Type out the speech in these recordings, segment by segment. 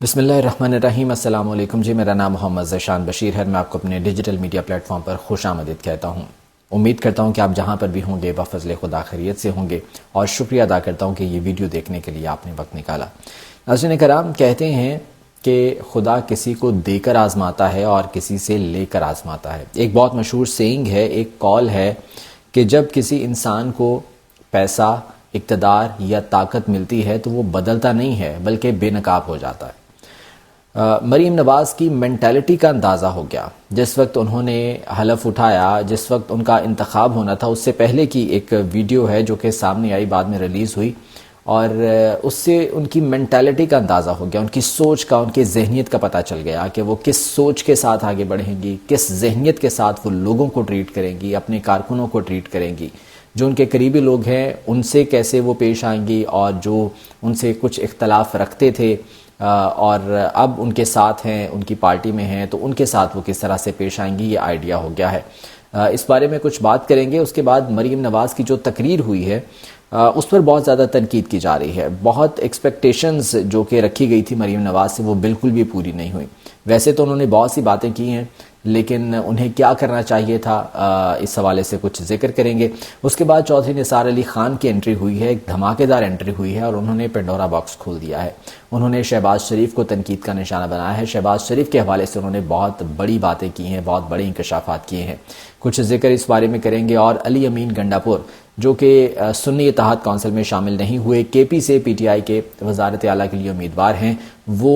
بسم اللہ الرحمن الرحیم۔ السلام علیکم جی، میرا نام محمد ذیشان بشیر ہے۔ میں آپ کو اپنے ڈیجیٹل میڈیا پلیٹ فارم پر خوش آمدید کہتا ہوں۔ امید کرتا ہوں کہ آپ جہاں پر بھی ہوں گے بفضل خدا خیریت سے ہوں گے، اور شکریہ ادا کرتا ہوں کہ یہ ویڈیو دیکھنے کے لیے آپ نے وقت نکالا۔ ناظرین کرام، کہتے ہیں کہ خدا کسی کو دے کر آزماتا ہے اور کسی سے لے کر آزماتا ہے۔ ایک بہت مشہور سینگ ہے، ایک قول ہے کہ جب کسی انسان کو پیسہ، اقتدار یا طاقت ملتی ہے تو وہ بدلتا نہیں ہے بلکہ بے نقاب ہو جاتا ہے۔ مریم نواز کی مینٹیلٹی کا اندازہ ہو گیا۔ جس وقت انہوں نے حلف اٹھایا، جس وقت ان کا انتخاب ہونا تھا، اس سے پہلے کی ایک ویڈیو ہے جو کہ سامنے آئی، بعد میں ریلیز ہوئی، اور اس سے ان کی مینٹیلٹی کا اندازہ ہو گیا، ان کی سوچ کا، ان کی ذہنیت کا پتہ چل گیا کہ وہ کس سوچ کے ساتھ آگے بڑھیں گی، کس ذہنیت کے ساتھ وہ لوگوں کو ٹریٹ کریں گی، اپنے کارکنوں کو ٹریٹ کریں گی، جو ان کے قریبی لوگ ہیں ان سے کیسے وہ پیش آئیں گی، اور جو ان سے کچھ اختلاف رکھتے تھے اور اب ان کے ساتھ ہیں، ان کی پارٹی میں ہیں، تو ان کے ساتھ وہ کس طرح سے پیش آئیں گی، یہ آئیڈیا ہو گیا ہے۔ اس بارے میں کچھ بات کریں گے۔ اس کے بعد مریم نواز کی جو تقریر ہوئی ہے اس پر بہت زیادہ تنقید کی جا رہی ہے۔ بہت ایکسپیکٹیشنز جو کہ رکھی گئی تھی مریم نواز سے، وہ بالکل بھی پوری نہیں ہوئی۔ ویسے تو انہوں نے بہت سی باتیں کی ہیں، لیکن انہیں کیا کرنا چاہیے تھا، اس حوالے سے کچھ ذکر کریں گے۔ اس کے بعد چودھری نثار علی خان کی انٹری ہوئی ہے، ایک دھماکے دار انٹری ہوئی ہے، اور انہوں نے پینڈورا باکس کھول دیا ہے۔ انہوں نے شہباز شریف کو تنقید کا نشانہ بنایا ہے۔ شہباز شریف کے حوالے سے انہوں نے بہت بڑی باتیں کی ہیں، بہت بڑے انکشافات کیے ہیں، کچھ ذکر اس بارے میں کریں گے۔ اور علی امین گنڈا پور جو کہ سنی اتحاد کونسل میں شامل نہیں ہوئے، کے پی سے پی ٹی آئی کے وزارت اعلیٰ کے لیے امیدوار ہیں، وہ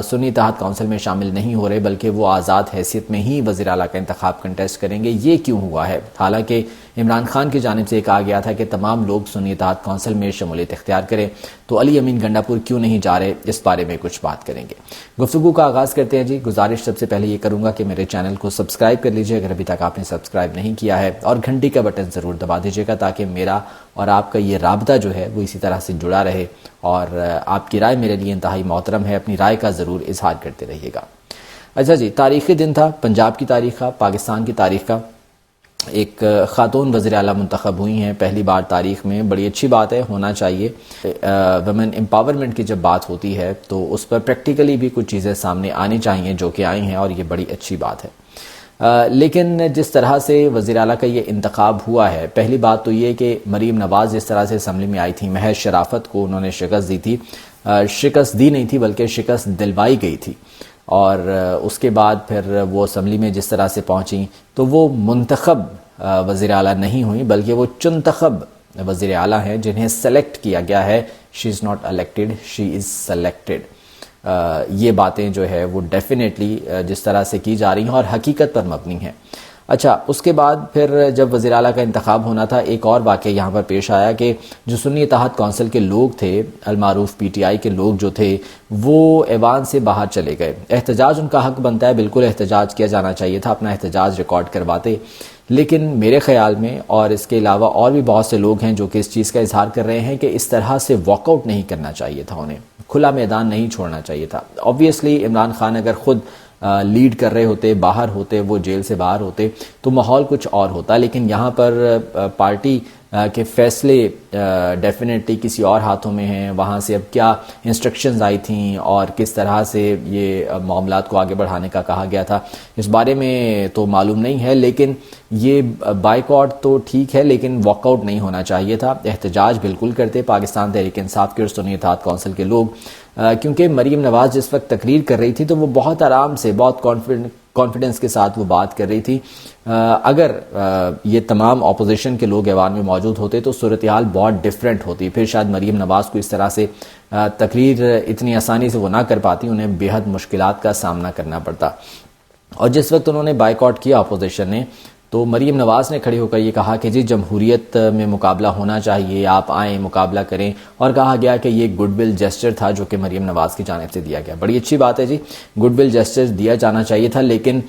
سنی اتحاد کونسل میں شامل نہیں ہو رہے بلکہ وہ آزاد حیثیت میں ہی وزیر اعلیٰ کا انتخاب کنٹیسٹ کریں گے۔ یہ کیوں ہوا ہے؟ حالانکہ عمران خان کی جانب سے یہ کہا گیا تھا کہ تمام لوگ سنی اتحاد کونسل میں شمولیت اختیار کریں، تو علی امین گنڈا پور کیوں نہیں جا رہے، اس بارے میں کچھ بات کریں گے۔ گفتگو کا آغاز کرتے ہیں جی۔ گزارش سب سے پہلے یہ کروں گا کہ میرے چینل کو سبسکرائب کر لیجئے اگر ابھی تک آپ نے سبسکرائب نہیں کیا ہے، اور گھنٹی کا بٹن ضرور دبا دیجئے گا تاکہ میرا اور آپ کا یہ رابطہ جو ہے وہ اسی طرح سے جڑا رہے، اور آپ کی رائے میرے لیے انتہائی محترم ہے، اپنی رائے کا ضرور اظہار کرتے رہیے گا۔ اچھا جی، تاریخی دن تھا، پنجاب کی تاریخ کا، پاکستان کی تاریخ کا۔ ایک خاتون وزیر اعلیٰ منتخب ہوئی ہیں پہلی بار تاریخ میں، بڑی اچھی بات ہے، ہونا چاہیے۔ ویمن امپاورمنٹ کی جب بات ہوتی ہے تو اس پر پریکٹیکلی بھی کچھ چیزیں سامنے آنی چاہیے جو کہ آئی ہیں، اور یہ بڑی اچھی بات ہے۔ لیکن جس طرح سے وزیر اعلیٰ کا یہ انتخاب ہوا ہے، پہلی بات تو یہ کہ مریم نواز جس طرح سے اسمبلی میں آئی تھی، محض شرافت کو انہوں نے شکست دی تھی، شکست دی نہیں تھی بلکہ شکست دلوائی گئی تھی، اور اس کے بعد پھر وہ اسمبلی میں جس طرح سے پہنچیں تو وہ منتخب وزیر اعلیٰ نہیں ہوئیں بلکہ وہ چنتخب وزیر اعلیٰ ہیں جنہیں سلیکٹ کیا گیا ہے۔ She is not elected, she is selected. یہ باتیں جو ہے وہ ڈیفینیٹلی جس طرح سے کی جا رہی ہیں اور حقیقت پر مبنی ہیں۔ اچھا، اس کے بعد پھر جب وزیر اعلیٰ کا انتخاب ہونا تھا، ایک اور واقعہ یہاں پر پیش آیا کہ جو سنی اتحاد کونسل کے لوگ تھے، المعروف پی ٹی آئی کے لوگ جو تھے، وہ ایوان سے باہر چلے گئے۔ احتجاج ان کا حق بنتا ہے، بالکل احتجاج کیا جانا چاہیے تھا، اپنا احتجاج ریکارڈ کرواتے، لیکن میرے خیال میں اور اس کے علاوہ اور بھی بہت سے لوگ ہیں جو کہ اس چیز کا اظہار کر رہے ہیں کہ اس طرح سے واک آؤٹ نہیں کرنا چاہیے تھا، انہیں کھلا میدان نہیں چھوڑنا چاہیے تھا۔ آبویسلی عمران خان اگر خود لیڈ کر رہے ہوتے، باہر ہوتے، وہ جیل سے باہر ہوتے تو ماحول کچھ اور ہوتا، لیکن یہاں پر پارٹی کے فیصلے ڈیفینیٹلی کسی اور ہاتھوں میں ہیں۔ وہاں سے اب کیا انسٹرکشنز آئی تھیں اور کس طرح سے یہ معاملات کو آگے بڑھانے کا کہا گیا تھا، اس بارے میں تو معلوم نہیں ہے، لیکن یہ بائیکاٹ تو ٹھیک ہے لیکن واک آؤٹ نہیں ہونا چاہیے تھا۔ احتجاج بالکل کرتے پاکستان تحریک انصاف کے اور سنی اتحاد کونسل کے لوگ، کیونکہ مریم نواز جس وقت تقریر کر رہی تھی تو وہ بہت آرام سے، بہت کانفیڈنس کے ساتھ وہ بات کر رہی تھی۔ اگر یہ تمام اپوزیشن کے لوگ ایوان میں موجود ہوتے تو صورتحال بہت ڈیفرنٹ ہوتی، پھر شاید مریم نواز کو اس طرح سے تقریر اتنی آسانی سے وہ نہ کر پاتی، انہیں بے حد مشکلات کا سامنا کرنا پڑتا۔ اور جس وقت انہوں نے بائیکاٹ کیا اپوزیشن نے، تو مریم نواز نے کھڑے ہو کر یہ کہا کہ جی جمہوریت میں مقابلہ ہونا چاہیے، آپ آئیں مقابلہ کریں، اور کہا گیا کہ یہ گڈ ول جیسچر تھا جو کہ مریم نواز کی جانب سے دیا گیا۔ بڑی اچھی بات ہے جی، گڈ ول جیسچر دیا جانا چاہیے تھا، لیکن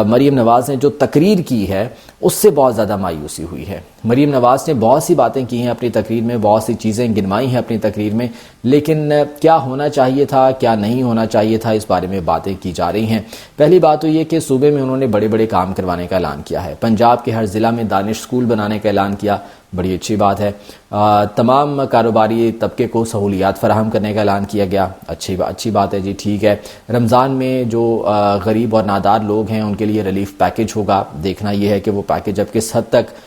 مریم نواز نے جو تقریر کی ہے اس سے بہت زیادہ مایوسی ہوئی ہے۔ مریم نواز نے بہت سی باتیں کی ہیں اپنی تقریر میں، بہت سی چیزیں گنوائی ہیں اپنی تقریر میں، لیکن کیا ہونا چاہیے تھا، کیا نہیں ہونا چاہیے تھا، اس بارے میں باتیں کی جا رہی ہیں۔ پہلی بات تو یہ کہ صوبے میں انہوں نے بڑے بڑے کام کروانے کا اعلان کیا ہے، پنجاب کے ہر ضلع میں دانش اسکول بنانے کا اعلان کیا، بڑی اچھی بات ہے. تمام کاروباری طبقے کو سہولیات فراہم کرنے کا اعلان کیا گیا. اچھی بات ہے جی, ٹھیک ہے. رمضان میں جو غریب اور نادار لوگ ہیں ان کے لیے ریلیف پیکج ہوگا. دیکھنا یہ ہے کہ وہ پیکج اب کس حد تک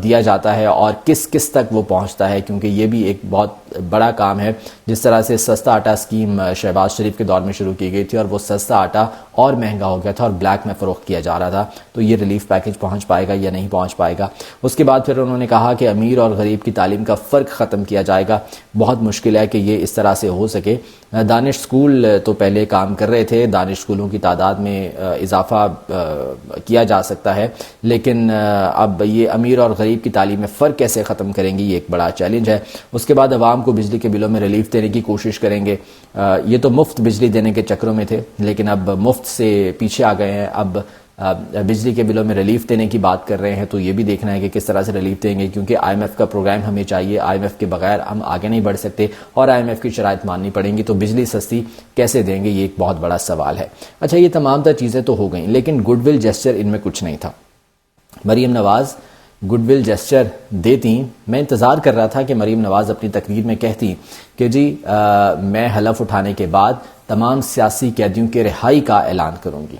دیا جاتا ہے اور کس تک وہ پہنچتا ہے, کیونکہ یہ بھی ایک بہت بڑا کام ہے. جس طرح سے سستا آٹا اسکیم شہباز شریف کے دور میں شروع کی گئی تھی اور وہ سستا آٹا اور مہنگا ہو گیا تھا اور بلیک میں فروخت کیا جا رہا تھا, تو یہ ریلیف پیکج پہنچ پائے گا یا نہیں پہنچ پائے گا. اس کے بعد پھر انہوں نے کہا کہ امیر اور غریب کی تعلیم کا فرق ختم کیا جائے گا. بہت مشکل ہے کہ یہ اس طرح سے ہو سکے. دانش اسکول تو پہلے کام کر رہے تھے, دانش اسکولوں کی تعداد میں اضافہ کیا جا سکتا ہے, لیکن اب یہ امیر اور غریب کی تعلیم میں فرق کیسے ختم کریں گی, یہ ایک بڑا چیلنج ہے. اس کے بعد عوام کو بجلی کے بلوں میں ریلیف دینے کی کوشش کریں گے. یہ تو مفت بجلی دینے کے چکروں میں تھے, لیکن اب مفت سے پیچھے آ گئے ہیں. اب بجلی کے بلوں میں ریلیف دینے کی بات کر رہے ہیں, تو یہ بھی دیکھنا ہے کہ کس طرح سے ریلیف دیں گے, کیونکہ آئی ایم ایف کا پروگرام ہمیں چاہیے. آئی ایم ایف کے بغیر ہم آگے نہیں بڑھ سکتے اور آئی ایم ایف کی شرائط ماننی پڑیں گی. تو بجلی سستی کیسے دیں گے, یہ ایک بہت بڑا سوال ہے. اچھا, یہ تمام تر چیزیں تو ہو گئیں, لیکن گڈ ول جیسچر ان میں کچھ نہیں تھا. Maryam Nawaz good will gesture دیتی. میں انتظار کر رہا تھا کہ مریم نواز اپنی تقریر میں کہتی کہ جی میں حلف اٹھانے کے بعد تمام سیاسی قیدیوں کے رہائی کا اعلان کروں گی,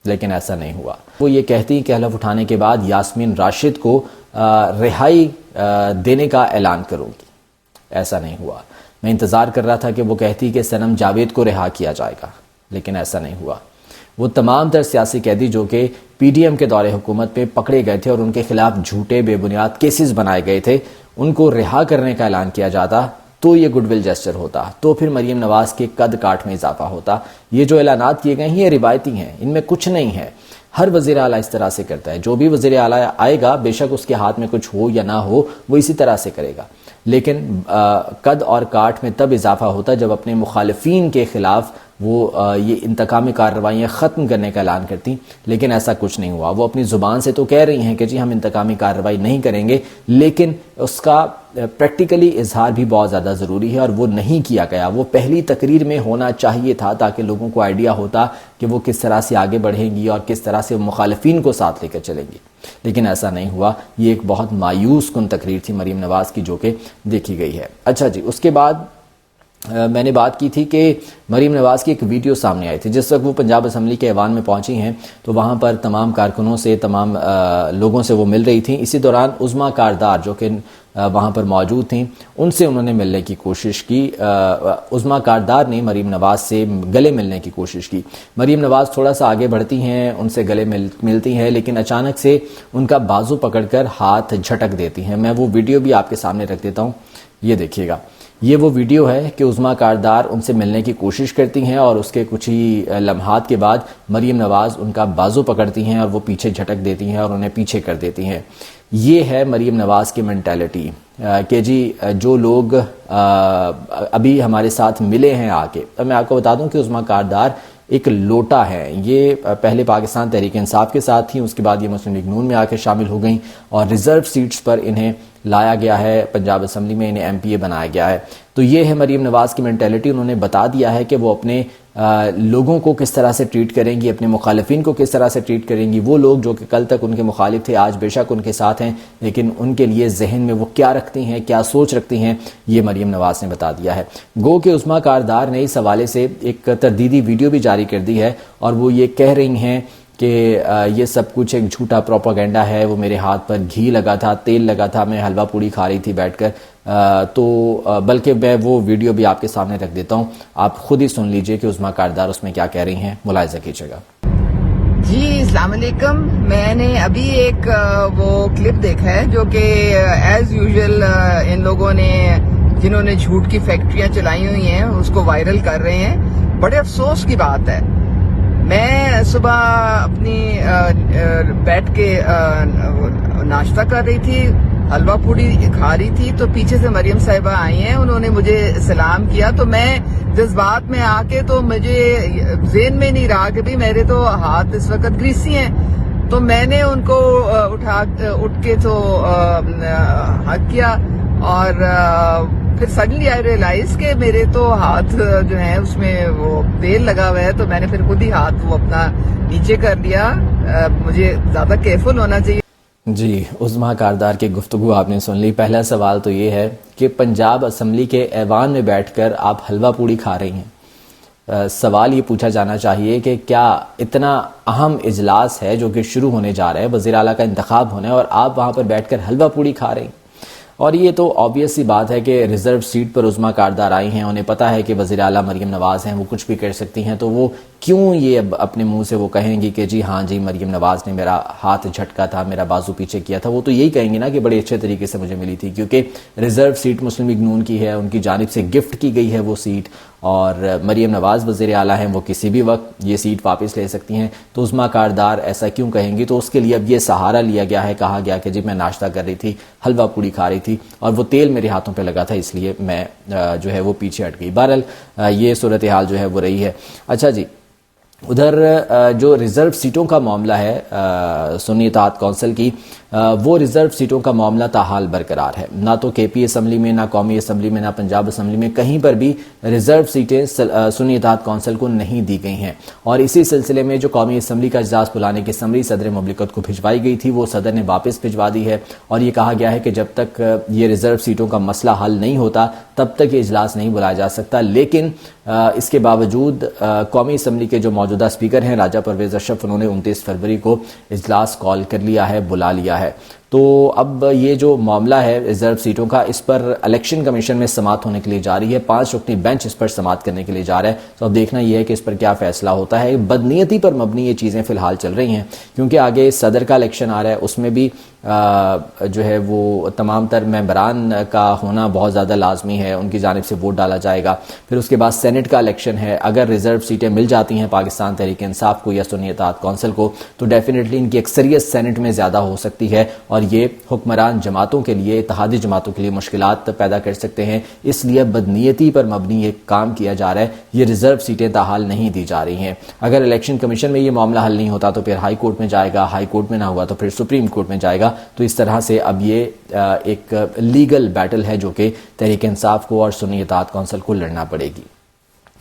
لیکن ایسا نہیں ہوا. وہ یہ کہتی کہ حلف اٹھانے کے بعد یاسمین راشد کو رہائی دینے کا اعلان کروں گی. ایسا نہیں ہوا. میں انتظار کر رہا تھا کہ وہ کہتی کہ سنم جاوید کو رہا کیا جائے گا, لیکن ایسا نہیں ہوا. وہ تمام تر سیاسی قیدی جو کہ پی ڈی ایم کے دور حکومت میں پکڑے گئے تھے اور ان کے خلاف جھوٹے بے بنیاد کیسز بنائے گئے تھے, ان کو رہا کرنے کا اعلان کیا جاتا, تو یہ گڈ ول جیسچر ہوتا, تو پھر مریم نواز کے قد کاٹ میں اضافہ ہوتا. یہ جو اعلانات کیے گئے ہیں یہ روایتی ہیں, ان میں کچھ نہیں ہے. ہر وزیر اعلیٰ اس طرح سے کرتا ہے. جو بھی وزیر اعلیٰ آئے گا, بے شک اس کے ہاتھ میں کچھ ہو یا نہ ہو, وہ اسی طرح سے کرے گا. لیکن قد اور کاٹ میں تب اضافہ ہوتا جب اپنے مخالفین کے خلاف وہ یہ انتقامی کارروائیاں ختم کرنے کا اعلان کرتی, لیکن ایسا کچھ نہیں ہوا. وہ اپنی زبان سے تو کہہ رہی ہیں کہ جی ہم انتقامی کارروائی نہیں کریں گے, لیکن اس کا پریکٹیکلی اظہار بھی بہت زیادہ ضروری ہے اور وہ نہیں کیا گیا. وہ پہلی تقریر میں ہونا چاہیے تھا تاکہ لوگوں کو آئیڈیا ہوتا کہ وہ کس طرح سے آگے بڑھیں گی اور کس طرح سے مخالفین کو ساتھ لے کر چلیں گی, لیکن ایسا نہیں ہوا. یہ ایک بہت مایوس کن تقریر تھی مریم نواز کی جو کہ دیکھی گئی ہے. اچھا جی, اس کے بعد میں نے بات کی تھی کہ مریم نواز کی ایک ویڈیو سامنے آئی تھی. جس وقت وہ پنجاب اسمبلی کے ایوان میں پہنچی ہیں تو وہاں پر تمام کارکنوں سے, تمام لوگوں سے وہ مل رہی تھیں. اسی دوران عظمیٰ کاردار جو کہ وہاں پر موجود تھیں, ان سے انہوں نے ملنے کی کوشش کی. عظمیٰ کاردار نے مریم نواز سے گلے ملنے کی کوشش کی. مریم نواز تھوڑا سا آگے بڑھتی ہیں, ان سے گلے ملتی ہیں, لیکن اچانک سے ان کا بازو پکڑ کر ہاتھ جھٹک دیتی ہیں. میں وہ ویڈیو بھی آپ کے سامنے رکھ دیتا ہوں, یہ دیکھیے گا. یہ وہ ویڈیو ہے کہ عظمیٰ کاردار ان سے ملنے کی کوشش کرتی ہیں اور اس کے کچھ ہی لمحات کے بعد مریم نواز ان کا بازو پکڑتی ہیں اور وہ پیچھے جھٹک دیتی ہیں اور انہیں پیچھے کر دیتی ہیں. یہ ہے مریم نواز کی مینٹیلٹی کہ جی جو لوگ ابھی ہمارے ساتھ ملے ہیں آ کے. اب میں آپ کو بتا دوں کہ عظمیٰ کاردار ایک لوٹا ہے. یہ پہلے پاکستان تحریک انصاف کے ساتھ تھیں, اس کے بعد یہ مسلم لیگ نون میں آ کے شامل ہو گئیں اور ریزرو سیٹس پر انہیں لایا گیا ہے. پنجاب اسمبلی میں انہیں ایم پی اے بنایا گیا ہے. تو یہ ہے مریم نواز کی مینٹیلٹی. انہوں نے بتا دیا ہے کہ وہ اپنے لوگوں کو کس طرح سے ٹریٹ کریں گی, اپنے مخالفین کو کس طرح سے ٹریٹ کریں گی. وہ لوگ جو کہ کل تک ان کے مخالف تھے آج بے شک ان کے ساتھ ہیں, لیکن ان کے لیے ذہن میں وہ کیا رکھتی ہیں, کیا سوچ رکھتی ہیں, یہ مریم نواز نے بتا دیا ہے. گو کہ عظمیٰ کاردار نے اس حوالے سے ایک تردیدی ویڈیو بھی جاری کر دی ہے اور وہ یہ کہہ رہی ہیں کہ یہ سب کچھ ایک جھوٹا پروپیگنڈا ہے. وہ میرے ہاتھ پر گھی لگا تھا, تیل لگا تھا, میں حلوہ پوڑی کھا رہی تھی بیٹھ کر. تو بلکہ میں وہ ویڈیو بھی آپ کے سامنے رکھ دیتا ہوں, آپ خود ہی سن لیجئے کہ عظمیٰ کاردار اس میں کیا کہہ رہی ہیں, ملاحظہ کیجئے گا. جی السلام علیکم. میں نے ابھی ایک وہ کلپ دیکھا ہے جو کہ ایز یوزول ان لوگوں نے جنہوں نے جھوٹ کی فیکٹریاں چلائی ہوئی ہیں اس کو وائرل کر رہے ہیں. بڑے افسوس کی بات ہے. میں صبح اپنی بیٹھ کے ناشتہ کر رہی تھی, حلوہ پوڑی کھا رہی تھی, تو پیچھے سے مریم صاحبہ آئی ہیں, انہوں نے مجھے سلام کیا. تو میں جذبات میں آ کے تو مجھے ذہن میں نہیں رہا کہ بھی میرے تو ہاتھ اس وقت گریسی ہیں, تو میں نے ان کو اٹھ کے تو حق کیا. اور پھر سڈنلی آئی ریئلائز کہ میرے تو ہاتھ جو ہیں اس میں وہ تیل لگا ہوا ہے, تو میں نے پھر خود ہی ہاتھ وہ اپنا نیچے کر دیا. مجھے زیادہ کیئرفل ہونا چاہیے. جی، عظمیٰ کاردار کی گفتگو آپ نے سن لی. پہلا سوال تو یہ ہے کہ پنجاب اسمبلی کے ایوان میں بیٹھ کر آپ حلوہ پوڑی کھا رہی ہیں. سوال یہ پوچھا جانا چاہیے کہ کیا اتنا اہم اجلاس ہے جو کہ شروع ہونے جا رہا ہے, وزیر اعلیٰ کا انتخاب ہونا ہے, اور آپ وہاں پر بیٹھ کر حلوہ پوڑی کھا رہے ہیں؟ اور یہ تو آبویس سی بات ہے کہ ریزرو سیٹ پر عظمیٰ کاردار آئی ہیں, انہیں پتہ ہے کہ وزیر اعلیٰ مریم نواز ہیں, وہ کچھ بھی کر سکتی ہیں, تو وہ کیوں یہ اپنے منہ سے وہ کہیں گی کہ جی ہاں جی مریم نواز نے میرا ہاتھ جھٹکا تھا, میرا بازو پیچھے کیا تھا. وہ تو یہی کہیں گے نا کہ بڑے اچھے طریقے سے مجھے ملی تھی, کیونکہ ریزرو سیٹ مسلم لیگ نون کی ہے, ان کی جانب سے گفٹ کی گئی ہے وہ سیٹ, اور مریم نواز وزیر اعلیٰ ہیں, وہ کسی بھی وقت یہ سیٹ واپس لے سکتی ہیں. تو عظمیٰ کاردار ایسا کیوں کہیں گی؟ تو اس کے لیے اب یہ سہارا لیا گیا ہے, کہا گیا کہ جی میں ناشتہ کر رہی تھی, حلوہ پوڑی کھا رہی تھی, اور وہ تیل میرے ہاتھوں پہ لگا تھا, اس لیے میں جو ہے وہ پیچھے ہٹ گئی. بہرحال یہ صورتحال جو ہے وہ رہی ہے. اچھا جی, ادھر جو ریزرو سیٹوں کا معاملہ ہے سنی اتحاد کونسل کی, وہ ریزرو سیٹوں کا معاملہ تاحال برقرار ہے. نہ تو کے پی اسمبلی میں, نہ قومی اسمبلی میں, نہ پنجاب اسمبلی میں, کہیں پر بھی ریزرو سیٹیں سنی اتحاد کونسل کو نہیں دی گئی ہیں. اور اسی سلسلے میں جو قومی اسمبلی کا اجلاس بلانے کی سمری صدر مملکت کو بھجوائی گئی تھی, وہ صدر نے واپس بھجوا دی ہے, اور یہ کہا گیا ہے کہ جب تک یہ ریزرو سیٹوں کا مسئلہ حل نہیں ہوتا تب تک یہ اجلاس نہیں بلایا جا سکتا. لیکن اس کے باوجود قومی اسمبلی کے جو موجودہ اسپیکر ہیں راجہ پرویز اشرف, انہوں نے 29 فروری کو اجلاس کال کر لیا ہے, بلا لیا ہے. تو اب یہ جو معاملہ ہے ریزرو سیٹوں کا, اس پر الیکشن کمیشن میں سماعت ہونے کے لیے جا رہی ہے, 5 رکنی بینچ اس پر سماعت کرنے کے لیے جا رہا ہے. تو اب دیکھنا یہ ہے کہ اس پر کیا فیصلہ ہوتا ہے. بدنیتی پر مبنی یہ چیزیں فی الحال چل رہی ہیں, کیونکہ آگے صدر کا الیکشن آ رہا ہے, اس میں بھی جو ہے وہ تمام تر ممبران کا ہونا بہت زیادہ لازمی ہے, ان کی جانب سے ووٹ ڈالا جائے گا. پھر اس کے بعد سینٹ کا الیکشن ہے. اگر ریزرو سیٹیں مل جاتی ہیں پاکستان تحریک انصاف کو یا سنی اتحاد کونسل کو, تو ڈیفینیٹلی ان کی اکثریت سینٹ میں زیادہ ہو سکتی ہے, اور یہ حکمران جماعتوں کے لیے, اتحادی جماعتوں کے لیے مشکلات پیدا کر سکتے ہیں. اس لیے بدنیتی پر مبنی یہ کام کیا جا رہا ہے, یہ ریزرو سیٹیں تاحال نہیں دی جا رہی ہیں. اگر الیکشن کمیشن میں یہ معاملہ حل نہیں ہوتا تو پھر ہائی کورٹ میں جائے گا, ہائی کورٹ میں نہ ہوا تو پھر سپریم کورٹ میں جائے گا. تو اس طرح سے اب یہ ایک لیگل بیٹل ہے جو کہ تحریک انصاف کو اور سنی اتحاد کونسل کو لڑنا پڑے گی.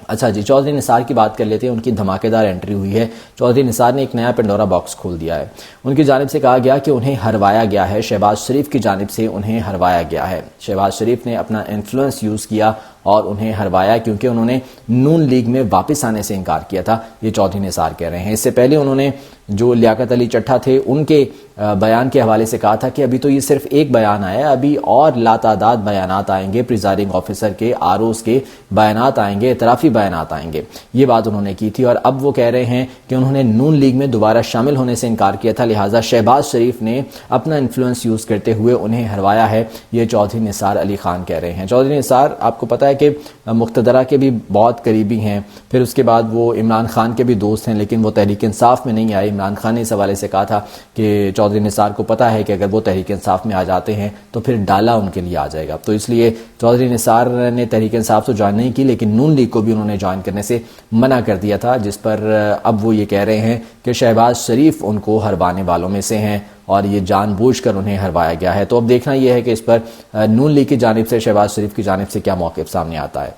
اچھا جی, چودھری نثار کی بات کر لیتے ہیں. ان کی دھماکے دار انٹری ہوئی ہے. چودھری نثار نے ایک نیا پنڈورا باکس کھول دیا ہے. ان کی جانب سے کہا گیا کہ انہیں ہروایا گیا ہے, شہباز شریف کی جانب سے انہیں ہروایا گیا ہے. شہباز شریف نے اپنا انفلوئنس یوز کیا اور انہیں ہروایا, کیونکہ انہوں نے نون لیگ میں واپس آنے سے انکار کیا تھا, یہ چودھری نثار کہہ رہے ہیں. اس سے پہلے انہوں نے جو لیاقت علی چٹھا تھے ان کے بیان کے حوالے سے کہا تھا کہ ابھی تو یہ صرف ایک بیان آیا ہے, ابھی اور لاتعداد بیانات آئیں گے, پریزائڈنگ آفیسر کے, آر اوز کے بیانات آئیں گے, اعترافی بیانات آئیں گے. یہ بات انہوں نے کی تھی, اور اب وہ کہہ رہے ہیں کہ انہوں نے نون لیگ میں دوبارہ شامل ہونے سے انکار کیا تھا, لہٰذا شہباز شریف نے اپنا انفلوئنس یوز کرتے ہوئے انہیں ہروایا ہے. یہ چودھری نثار علی خان کہہ رہے ہیں. چودھری نثار آپ کو پتہ ہے کہ مقتدرہ کے بھی بہت قریبی ہیں, پھر اس کے بعد وہ عمران خان کے بھی دوست ہیں, لیکن وہ تحریک انصاف میں نہیں آئے. عمران خان نے اس حوالے سے کہا تھا کہ چودھری نثار کو پتہ ہے کہ اگر وہ تحریک انصاف میں آ جاتے ہیں تو پھر ڈالا ان کے لیے آ جائے گا. تو اس لیے چودھری نثار نے تحریک انصاف تو جوائن نہیں کی, لیکن نون لیگ کو بھی انہوں نے جوائن کرنے سے منع کر دیا تھا, جس پر اب وہ یہ کہہ رہے ہیں کہ شہباز شریف ان کو ہروانے والوں میں سے ہیں اور یہ جان بوجھ کر انہیں ہروایا گیا ہے. تو اب دیکھنا یہ ہے کہ اس پر نون لیگ کی جانب سے, شہباز شریف کی جانب سے کیا موقف سامنے آتا ہے.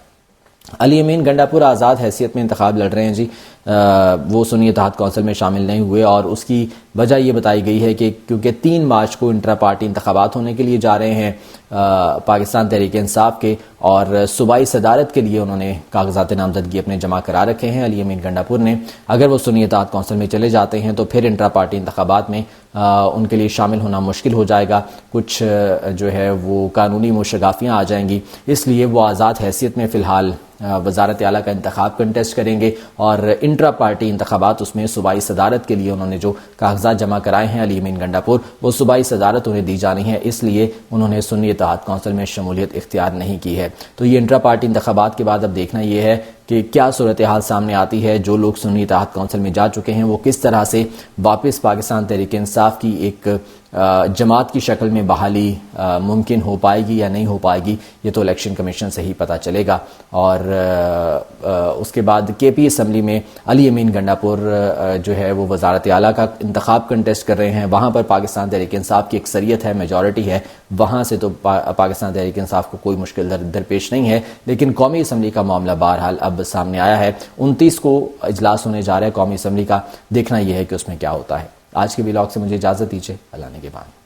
علی امین گنڈاپور آزاد حیثیت میں انتخاب لڑ رہے ہیں جی. وہ سنی اتحاد کونسل میں شامل نہیں ہوئے, اور اس کی وجہ یہ بتائی گئی ہے کہ کیونکہ 3 مارچ کو انٹرا پارٹی انتخابات ہونے کے لیے جا رہے ہیں پاکستان تحریک انصاف کے, اور صوبائی صدارت کے لیے انہوں نے کاغذات نامزدگی اپنے جمع کرا رکھے ہیں علی امین گنڈاپور نے. اگر وہ سنی اتحاد کونسل میں چلے جاتے ہیں تو پھر انٹرا پارٹی انتخابات میں ان کے لیے شامل ہونا مشکل ہو جائے گا, کچھ جو ہے وہ قانونی مشگافیاں آ جائیں گی. اس لیے وہ آزاد حیثیت میں فی الحال وزارت اعلیٰ کا انتخاب کنٹیسٹ کریں گے, اور انٹرا پارٹی انتخابات اس میں صوبائی صدارت کے لیے انہوں نے جو کاغذات جمع کرائے ہیں علی امین گنڈاپور, وہ صوبائی صدارت انہیں دی جانی ہے, اس لیے انہوں نے سنی اتحاد کونسل میں شمولیت اختیار نہیں کی ہے. تو یہ انٹرا پارٹی انتخابات کے بعد اب دیکھنا یہ ہے کہ کیا صورتحال سامنے آتی ہے. جو لوگ سنی اتحاد کونسل میں جا چکے ہیں وہ کس طرح سے واپس پاکستان تحریک انصاف کی ایک جماعت کی شکل میں بحالی ممکن ہو پائے گی یا نہیں ہو پائے گی, یہ تو الیکشن کمیشن سے ہی پتہ چلے گا. اور اس کے بعد کے پی اسمبلی میں علی امین گنڈاپور جو ہے وہ وزارت اعلیٰ کا انتخاب کنٹیسٹ کر رہے ہیں. وہاں پر پاکستان تحریک انصاف کی اکثریت ہے, میجورٹی ہے, وہاں سے تو پاکستان تحریک انصاف کو کوئی مشکل درپیش نہیں ہے. لیکن قومی اسمبلی کا معاملہ بہرحال اب سامنے آیا ہے. 29 کو اجلاس ہونے جا رہا ہے قومی اسمبلی کا, دیکھنا یہ ہے کہ اس میں کیا ہوتا ہے. آج کے ولاگ سے مجھے اجازت دیجیے، اللہ نگہبان۔